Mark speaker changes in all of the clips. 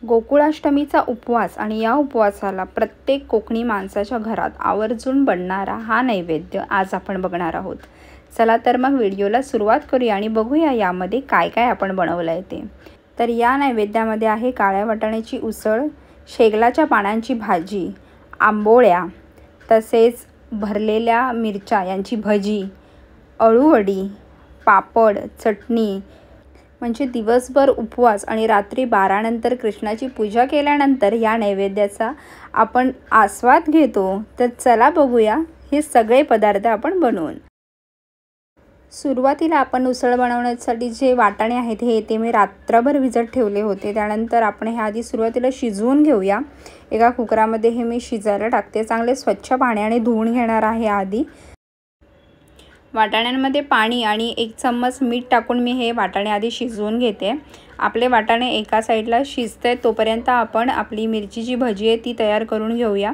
Speaker 1: गोकुळाष्टमीचा उपवास आणि या उपवासाला प्रत्येक कोकणी माणसाच्या घरात आवर्जून बनणारा हा नैवेद्य आज आपण बघणार आहोत। चला तर मग व्हिडिओला सुरुवात करूया आणि बघूया यामध्ये काय काय आपण बनवलं आहे ते। तर या नैवेद्यामध्ये आहे काळ्या वाटाण्याची उसळ, शेगलाच्या पानांची भाजी, आंबोळ्या, तसेच भरलेल्या मिरच्या यांची भजी, अळूवडी, पापड, चटणी। म्हणजे दिवसभर उपवास आणि रात्री 12 नंतर कृष्णाची पूजा केल्यानंतर या नैवेद्याचा आपण आस्वाद घेतो। तर चला बघूया हे सगळे पदार्थ आपण बनवून। सुरुवातीला आपण उसळ बनवण्यासाठी जे वाटाणे आहेत हे मी रात्रभर भिजत ठेवले होते। त्यानंतर आपण हे आधी सुरुवातीला शिजवून घेऊया। एका कुकरामध्ये हे मी शिजायला टाकते। चांगले स्वच्छ पाण्याने धुवून घेणार आहे आधी। वाटाण्यांमध्ये पाणी आणि 1 चम्मच मीठ टाकून मी हे वाटाणे आधी शिजवून घेते। आपले वाटाणे एका साईडला शिजते तोपर्यंत आपण आपली मिरची जी भजी आहे ती तयार करून घेऊया।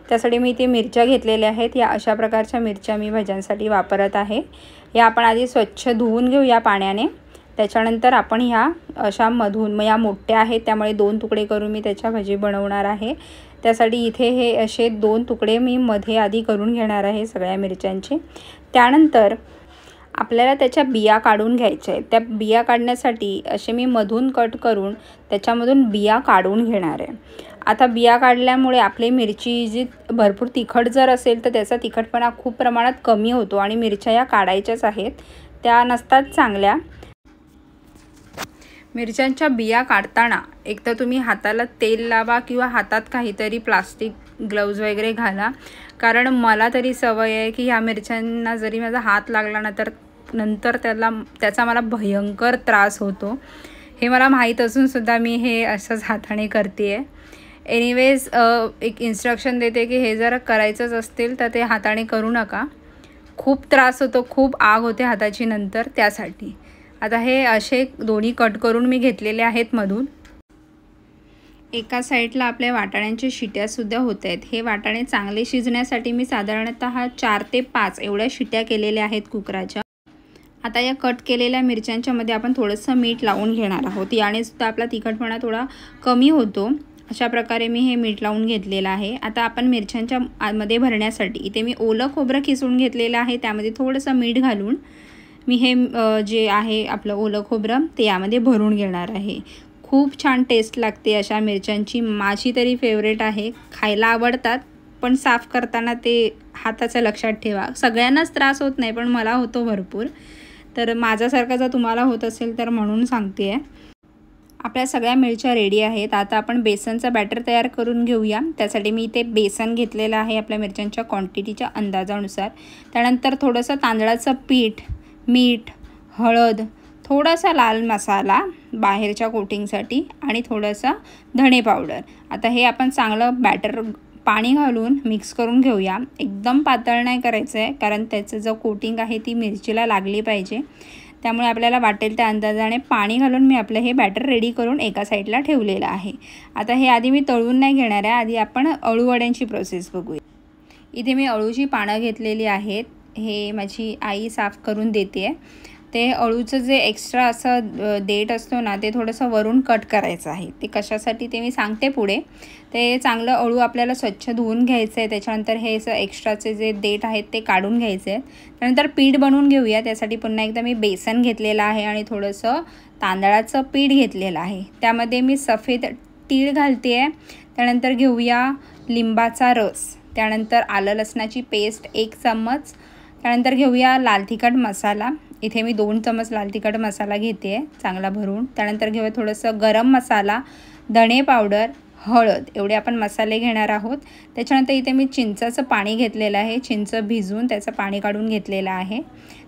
Speaker 1: त्यासाठी मी इथे मिरच्या घेतलेल्या आहेत। या अशा प्रकारच्या मिरच्या मी भज्यांसाठी वापरत आहे। या आपण आधी स्वच्छ धुवून घेऊया पाण्याने। त्याच्यानंतर आपण ह्या अशा मधून या मोठ्या आहेत त्यामुळे 2 तुकडे करून मी त्याच्या भजी बनवणार आहे। त्यासाठी इथे हे असे 2 तुकडे मी मध्ये आधी करून घेणार आहे सगळ्या मिरच्यांचे। त्यानंतर आपल्याला त्याच्या बिया काढून घ्यायच्या आहेत। त्या बिया काढण्यासाठी असे मी मधून कट करून त्याच्यामधून बिया काढून घेणार आहे। आता बिया काढल्यामुळे आपली मिरची जी भरपूर तिखट जर असेल तर त्याचा तिखटपणा खूप प्रमाणात कमी होतो आणि मिरच्या या काढायच्याच आहेत, त्या नसतात चांगल्या। मिरच्यांच्या बिया काढताना एक तर तुम्ही हाताला तेल लावा किंवा हातात काहीतरी प्लास्टिक ग्लव्ज वगैरे घाला, कारण मला तरी सवय आहे की ह्या मिरच्यांना जरी माझा हात लागला ना तर नंतर त्याचा मला भयंकर त्रास होतो। हे मला माहीत असून सुद्धा मी हे असंच हाताने करते आहे। एनिवेज एक इन्स्ट्रक्शन देते की हे जर करायचंच असतील तर ते हाताने करू नका, खूप त्रास होतो, खूप आग होते हाताची नंतर, त्यासाठी। आता हे असे दोन्ही कट करून मी घेतलेले आहेत मधून। एका साईडला आपल्या वाटाण्यांच्या शिट्यासुद्धा होत आहेत। हे वाटाणे चांगले शिजण्यासाठी मी साधारणतः 4 ते 5 एवढ्या शिट्या केलेल्या आहेत कुकराच्या। आता या कट केलेल्या मिरच्यांच्या मध्ये आपण थोडंसं मीठ लावून घेणार आहोत। याने सुद्धा आपला तिखटपणा थोडा कमी होतो। अशा प्रकारे मी हे मीठ लावून घेतलेलं आहे। आता आपण मिरच्यांच्या मध्ये भरण्यासाठी इथे मी ओलं खोबरं किसून घेतलेलं आहे, त्यामध्ये थोडंसं मीठ घालून मी हे जे आहे आपलं ओलं खोबरं ते यामध्ये भरून घेणार आहे। खूप छान टेस्ट लागते अशा मिरच्यांची, माझी तरी फेवरेट आहे। खायला आवडतात पण साफ करताना ते हाताचं लक्षात ठेवा। सगळ्यांनाच त्रास होत नाही पण मला होतो भरपूर, तर माझ्यासारखा जर तुम्हाला होत असेल तर म्हणून सांगते आहे। आपल्या सगळ्या मिरच्या रेडी आहेत। आता आपण बेसनचा बॅटर तयार करून घेऊया। त्यासाठी मी इथे बेसन घेतलेलं आहे आपल्या मिरच्यांच्या क्वांटिटीच्या अंदाजानुसार। त्यानंतर थोडंसं तांदळाचं पीठ, मीठ, हळद, थोडासा लाल मसाला बाहेरच्या कोटिंगसाठी आणि थोडासा धणे पावडर। आता हे आपण चांगलं बॅटर पाणी घालून मिक्स करून घेऊया। एकदम पातळ नाही करायचं आहे, कारण त्याचं जो कोटिंग आहे ती मिरचीला लागली पाहिजे, त्यामुळे आपल्याला वाटेल त्या अंदाजाने पाणी घालून मी आपलं हे बॅटर रेडी करून एका साईडला ठेवलेलं आहे। आता हे आधी मी तळून नाही घेणार आहे, आधी आपण अळूवड्यांची प्रोसेस बघूया। इथे मी अळूची पानं घेतलेली आहेत, हे माझी आई साफ करून देते आहे। ते अळूचं जे एक्स्ट्रा असं देठ असतो ना ते थोडंसं वरून कट करायचं आहे। ते कशासाठी ते मी सांगते पुढे। ते चांगलं अळू आपल्याला स्वच्छ धुवून घ्यायचं आहे। त्याच्यानंतर हे असं एक्स्ट्राचे जे देठ आहेत ते काढून घ्यायचे आहेत। त्यानंतर पीठ बनवून घेऊया। त्यासाठी पुन्हा एकदा मी बेसन घेतलेलं आहे आणि थोडंसं तांदळाचं पीठ घेतलेलं आहे। त्यामध्ये मी सफेद तीळ घालते आहे। त्यानंतर घेऊया लिंबाचा रस, त्यानंतर आलं लसणाची पेस्ट 1 चम्मच, त्यानंतर घेऊया लाल तिखट मसाला। इथे मी 2 चम्मच लाल तिखट मसाला घेते आहे चांगला भरून। त्यानंतर घेऊया थोडंसं गरम मसाला, धणे पावडर, हळद, एवढे आपण मसाले घेणार आहोत। त्याच्यानंतर इथे मी चिंचाचं पाणी घेतलेलं आहे, चिंच भिजवून त्याचं पाणी काढून घेतलेलं आहे।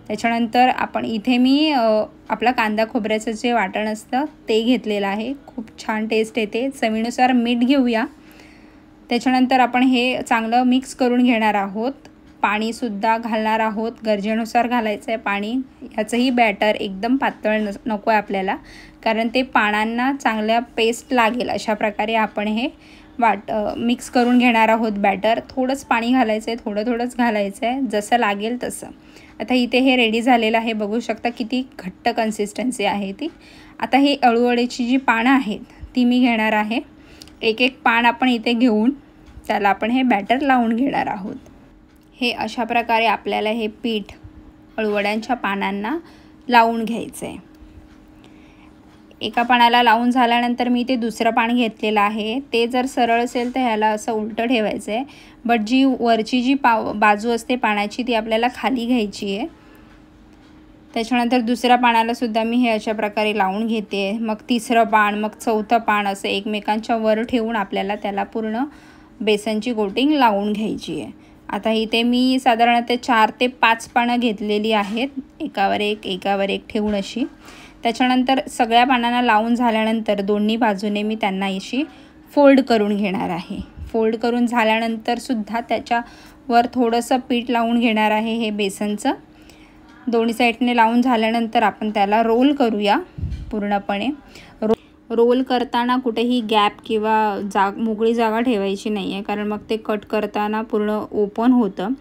Speaker 1: त्याच्यानंतर आपण इथे मी आपला कांदा खोबऱ्याचं जे वाटण असतं ते घेतलेलं आहे, खूप छान टेस्ट येते। चवीनुसार मीठ घेऊया। त्याच्यानंतर आपण हे चांगलं मिक्स करून घेणार आहोत। पाणीसुद्धा घालणार आहोत, गरजेनुसार घालायचं आहे पाणी। ह्याचंही बॅटर एकदम पातळ नको आहे आपल्याला, कारण ते पानांना चांगल्या पेस्ट लागेल अशा प्रकारे आपण हे मिक्स करून घेणार आहोत बॅटर। थोडंच पाणी घालायचं आहे, थोडंच घालायचं आहे, जसं लागेल तसं। आता इथे हे रेडी झालेलं आहे, बघू शकता किती घट्ट कन्सिस्टन्सी आहे ती। आता ही अळूवडीची जी पानं आहेत ती मी घेणार आहे। एक एक पान आपण इथे घेऊन त्याला आपण हे बॅटर लावून घेणार आहोत। हे अशा प्रकारे आपल्याला हे पीठ अळूवड्यांच्या पानांना लावून घ्यायचं आहे। एका पानाला लावून झाल्यानंतर मी ते दुसरं पान घेतलेलं आहे। ते जर सरळ असेल तर ह्याला असं उलटं ठेवायचं आहे, बट जी वरची जी बाजू असते पानाची ती आपल्याला खाली घ्यायची आहे। त्याच्यानंतर दुसऱ्या पानाला सुद्धा मी हे अशा प्रकारे लावून घेते। मग तिसरं पान, मग चौथं पान असं एकमेकांच्या वर ठेवून आपल्याला त्याला पूर्ण बेसनची कोटिंग लावून घ्यायची आहे। आता इथे मी साधारणतः 4 ते 5 पानं घेतलेली आहेत, एकावर एक ठेवून अशी। त्याच्यानंतर सगळ्या पानांना लावून झाल्यानंतर दोन्ही बाजूने मी त्यांना अशी फोल्ड करून घेणार आहे। फोल्ड करून झाल्यानंतर सुद्धा त्याच्यावर थोडंसं पीठ लावून घेणार आहे हे बेसनचं। दोन्ही साईडने लावून झाल्यानंतर आपण त्याला रोल करूया पूर्णपणे। रोल करताना कुठेही गॅप किंवा मोकळी जागा ठेवायची नाही आहे, कारण मग ते कट करताना पूर्ण ओपन होतं।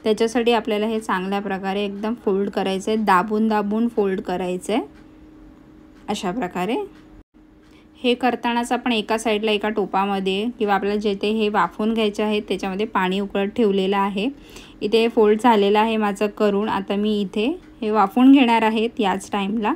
Speaker 1: त्याच्यासाठी आपल्याला हे चांगल्या प्रकारे एकदम फोल्ड करायचं आहे, दाबून दाबून फोल्ड करायचं आहे अशा प्रकारे। हे करतानाच आपण एका साईडला एका टोपामध्ये किंवा आपल्याला जेथे हे वाफवून घ्यायचे आहे त्याच्यामध्ये पाणी उकळत ठेवलेलं आहे। इथे फोल्ड झालेलं आहे माझं करून। आता मी इथे हे वाफवून घेणार आहेत याच टाईमला।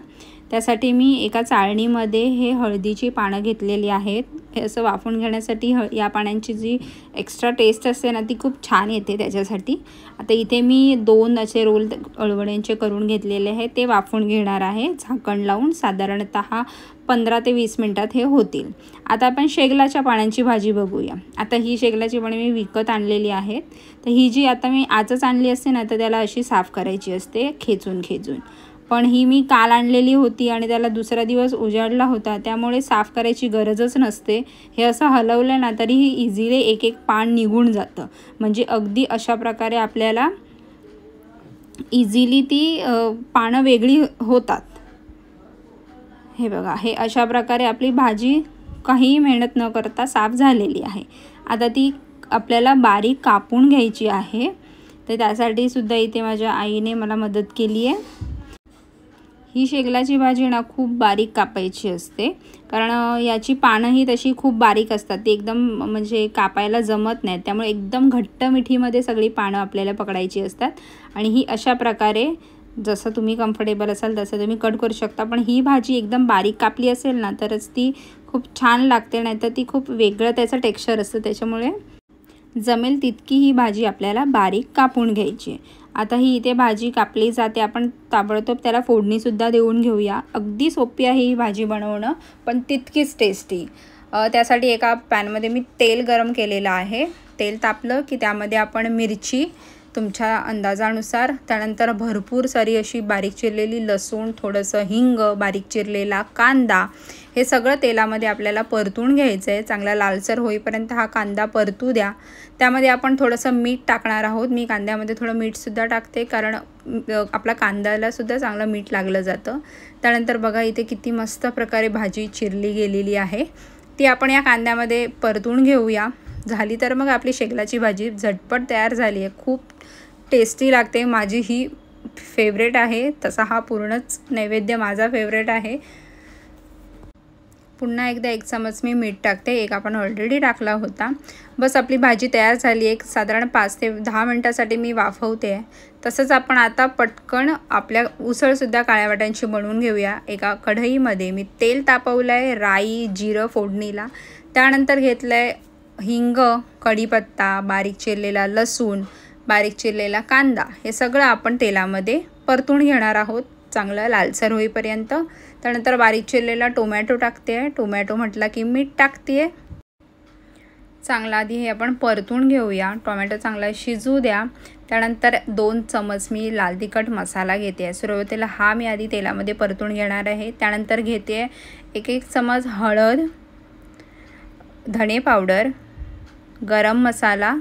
Speaker 1: त्यासाठी मी एका चाळणीमध्ये हे हळदीची पानं घेतलेली आहेत। हे असं वाफवून घेण्यासाठी या पानांची जी एक्स्ट्रा टेस्ट असते ना ती खूप छान येते त्याच्यासाठी। आता इथे मी 2 असे रोल अळूवड्यांचे करून घेतलेले आहेत, ते वाफवून घेणार आहे झाकण लावून। साधारणतः 15 ते 20 मिनिटात हे होतील। आता आपण शेगलाच्या पानांची भाजी बघूया। आता ही शेगलाची पाने मी विकत आणलेली आहेत, तर ही जी आता मी आजच आणली असते ना तर त्याला अशी साफ करायची असते खेचून खेचून, पण ही मी काल आणलेली होती आणि त्याला दुसरा दिवस उजाडला होता, त्यामुळे साफ करायची गरजच नसते। हे असं हलवलं ना तरीही इझिली एक एक पान निघून जातं, म्हणजे अगदी अशा प्रकारे आपल्याला इझिली ती पानं वेगळी होतात। हे बघा, हे अशा प्रकारे आपली भाजी काही मेहनत न करता साफ झालेली आहे। आता ती आपल्याला बारीक कापून घ्यायची आहे, तर त्यासाठी सुद्धा इथे माझ्या आईने मला मदत केली आहे। ही शेगलाची भाजी ना खूप बारीक कापायची असते, कारण याची पानंही तशी खूप बारीक असतात, ती एकदम म्हणजे कापायला जमत नाहीत। त्यामुळे एकदम घट्ट मिठीमध्ये सगळी पानं आपल्याला पकडायची असतात आणि ही अशा प्रकारे जसं तुम्ही कम्फर्टेबल असाल तसं तुम्ही कट करू शकता। पण ही भाजी एकदम बारीक कापली असेल ना तरच ती खूप छान लागते, नाहीतर ती खूप वेगळं त्याचं टेक्स्चर असतं। त्याच्यामुळे जमेल तितकी ही भाजी आपल्याला बारीक कापून घ्यायची। आता ही इथे भाजी कापली जाते, आपण ताबडतोब त्याला फोडणीसुद्धा देऊन घेऊया। अगदी सोपी आहे ही भाजी बनवणं, पण तितकीच टेस्टी। त्यासाठी एका पॅनमध्ये मी तेल गरम केलेलं आहे। तेल तापलं की त्यामध्ये आपण मिरची तुमच्या अंदाजानुसार, त्यानंतर भरपूर सारी अशी बारीक चिरलेली लसूण, थोडंसं हिंग, बारीक चिरलेला कांदा, हे सगळं तेलामध्ये आपल्याला परतून घ्यायचं आहे। चांगला लालसर होईपर्यंत हा कांदा परतू द्या। त्यामध्ये आपण थोडंसं मीठ टाकणार आहोत। मी कांद्यामध्ये थोडं मीठसुद्धा टाकते, कारण आपला कांद्यालासुद्धा चांगलं मीठ लागलं जातं। त्यानंतर बघा इथे किती मस्त प्रकारे भाजी चिरली गेलेली आहे, ती आपण या कांद्यामध्ये परतून घेऊया। झाली तर मग आपली शेगलाची भाजी झटपट तयार झाली आहे। खूप टेस्टी लागते, माझी ही फेवरेट आहे। तसा हा पूर्णच नैवेद्य माझा फेवरेट आहे। पुन्हा एकदा 1 चमच मी मीठ टाकते, एक आपण ऑलरेडी टाकला होता। बस आपली भाजी तयार झाली आहे। साधारण 5 ते 10 मिनिटासाठी मी वाफवते। तसंच आपण आता पटकन आपल्या उसळसुद्धा काळ्या वाटाण्यांची बनवून घेऊया। एका कढईमध्ये मी तेल तापवलं आहे, राई जिरं फोडणीला, त्यानंतर घेतलं आहे हिंग, कढीपत्ता, बारीक चिरलेला लसूण, बारीक चिरलेला कांदा, हे सगळं आपण तेलामध्ये परतून घेणार आहोत चांगलं लालसर होईपर्यंत। त्यानंतर बारीक चिरलेला टोमॅटो टाकते आहे, टोमॅटो म्हटला की मीठ टाकते आहे। चांगला आधी हे आपण परतून घेऊया, टोमॅटो चांगला शिजू द्या। त्यानंतर 2 चमच मी लाल तिखट मसाला घेते आहे। सुरुवातीला हा मी आधी तेलामध्ये परतून घेणार आहे। त्यानंतर घेते आहे 1 चमच हळद, धणे पावडर, गरम मसाला,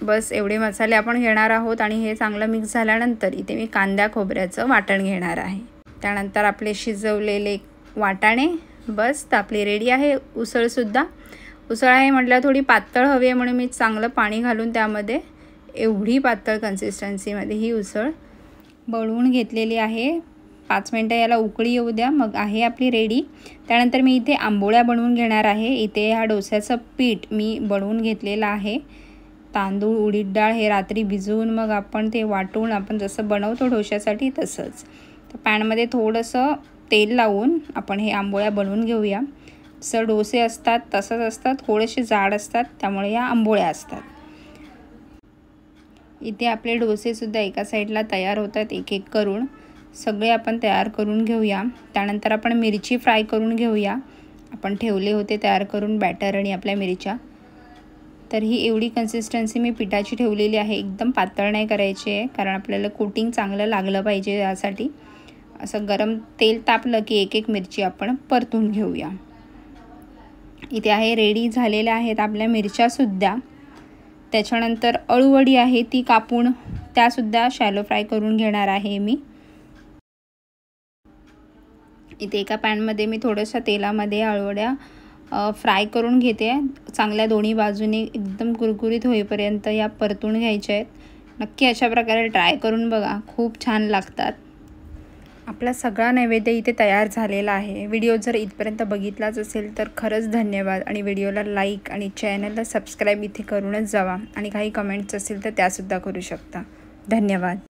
Speaker 1: बस एवढे मसाले आपण घेणार आहोत। आणि हे चांगलं मिक्स झाल्यानंतर इथे मी कांदा खोबऱ्याचं वाटण घेणार आहे। त्यानंतर आपले शिजवलेले वाटाणे, बस आपली रेडी आहे उसळसुद्धा। उसळ आहे म्हटलं थोडी पातळ हवी आहे, म्हणून मी चांगलं पाणी घालून त्यामध्ये एवढी पातळ कन्सिस्टन्सीमध्ये ही उसळ बनवून घेतलेली आहे। 5 मिनटं याला उकळी येऊ द्या, मग आहे आपली रेडी। त्यानंतर मी इथे आंबोळ्या बनवून घेणार आहे। इथे ह्या डोस्याचं पीठ मी बनवून घेतलेलं आहे। तांदूळ उडीद डाळ हे रात्री भिजवून मग आपण ते वाटून आपण जसं बनवतो डोश्यासाठी तसंच। तर पॅनमध्ये थोडंसं तेल लावून आपण हे आंबोळ्या बनवून घेऊया। जसं डोसे असतात तसंच असतात, थोडेसे जाड असतात, त्यामुळे या आंबोळ्या असतात। इथे आपले डोसेसुद्धा एका साईडला तयार होतात एक एक करून। सगळे आपण तयार करून घेऊया। त्यानंतर आपण मिरची फ्राय करून घेऊया। आपण ठेवले होते तयार करून बॅटर आणि आपल्या मिरच्या। तर ही एवढी कन्सिस्टन्सी मी पिठाची ठेवलेली आहे, एकदम पातळ नाही करायची आहे, कारण आपल्याला कोटिंग चांगलं लागलं पाहिजे यासाठी। असं गरम तेल तापलं की एक एक मिरची आपण परतून घेऊया। इथे आहे रेडी झालेल्या आहेत आपल्या मिरच्यासुद्धा। त्याच्यानंतर अळूवडी आहे ती कापून त्यासुद्धा शॅलो फ्राय करून घेणार आहे मी। इथे एका पॅनमध्ये मी थोडंसं तेलामध्ये अळूवड्या फ्राय करून घेते। चांगल्या दोन्ही बाजूने एकदम कुरकुरीत होईपर्यंत या परतून घ्यायच्या आहेत। नक्की अशा प्रकारे ट्राय करून बघा, खूप छान लागतात। आपला सगळा नैवेद्य इथे तयार झालेला आहे। व्हिडिओ जर इथपर्यंत बघितलाच असेल तर खरंच धन्यवाद, आणि व्हिडिओला लाईक आणि चॅनलला सबस्क्राईब इथे करूनच जावा, आणि काही कमेंट्स असतील तर त्यासुद्धा करू शकता। धन्यवाद।